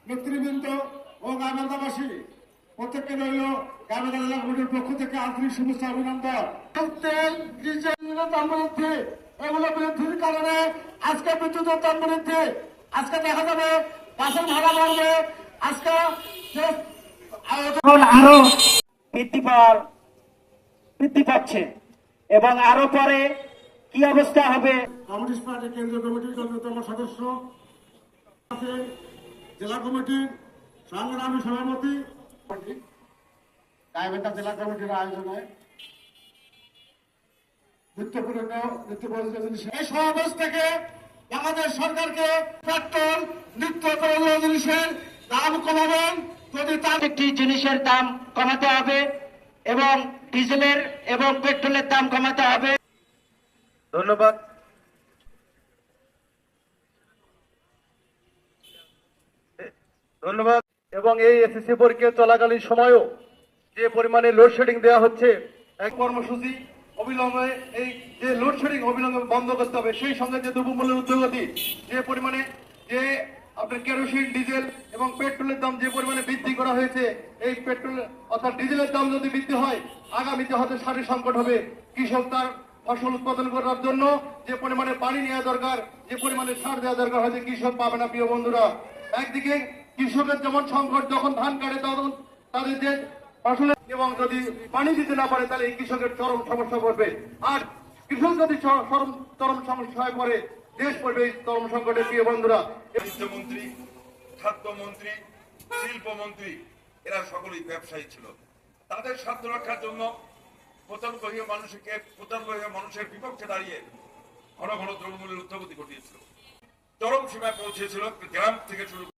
নেতৃবৃন্দ ও গাইবান্ধাবাসী প্রত্যেককে রইল গাইবান্ধা জেলা কমিটির পক্ষ থেকে আন্তরিক শুভেচ্ছা অভিনন্দন। তেল ডিজেলের দাম বৃদ্ধি, এগুলো বৃদ্ধির কারণে আজকে বিদ্যুতের দাম বৃদ্ধি, আজকে দেখা যাবে বাসের ভাড়া বাড়বে, আজকে আরো বৃদ্ধি পাচ্ছে এবং আরো পরে কি অবস্থা হবে। কমিউনিস্ট পার্টি কেন্দ্রীয় কমিটির অন্যতম সদস্য আছেন জেলা কমিটির সংগ্রামী সভাপতি গাইবান্ধা জেলা কমিটির আয়োজনে এই সমাবেশ থেকে বাংলাদেশ সরকারকে পেট্রোল নিত্য প্রয়োজনীয় জিনিসের দাম কমাবেন, যদি তার একটি জিনিসের দাম কমাতে হবে এবং ডিজেলের এবং পেট্রোলের দাম কমাতে হবে। ধন্যবাদ। ধন্যবাদ। এবং এই এসএসসি পরীক্ষা চলাকালীন সময়ও যে পরিমাণে লোডশেডিং দেওয়া হচ্ছে, এক কর্মসূচি অবিলম্বে এই যে লোডশেডিং অবিলম্বে বন্ধ করতে হবে। সেই সঙ্গে যে দ্রব্যমূল্যের ঊর্ধ্বগতি, যে পরিমাণে যে আপনার কেরোসিন, ডিজেল এবং পেট্রোলের দাম যে পরিমাণে বৃদ্ধি করা হয়েছে, এই পেট্রোল অর্থাৎ ডিজেলের দাম যদি বৃদ্ধি হয়, আগামীতে হয়তো সারের সংকট হবে। কৃষক তার ফসল উৎপাদন করার জন্য যে পরিমাণে পানি নেওয়া দরকার, যে পরিমাণে সার দেওয়া দরকার, হয়তো কৃষক পাবে না। প্রিয় বন্ধুরা, একদিকে কৃষকের যেমন সংকট, যখন ধান কাটে তখন তাদের যে ফসলের এবং যদি পানি দিতে না পারে তাহলে এই কৃষকের চরম সমস্যা পড়বে। আর কৃষক যদি চরম সমস্যায় পড়ে, দেশ পড়বে এই চরম সংকটে। প্রিয় বন্ধুরা, মন্ত্রী, খাদ্যমন্ত্রী, শিল্পমন্ত্রী এরা সকলেই ব্যবসায়ী ছিল। তাদের স্বার্থ রক্ষার জন্য প্রতারণা মানুষের বিপক্ষে দাঁড়িয়ে ঘন ঘন দ্রব্যমূল্যের ঊর্ধ্বগতি ঘটিয়েছিল, চরম সীমায় পৌঁছেছিল। গ্রাম থেকে শুরু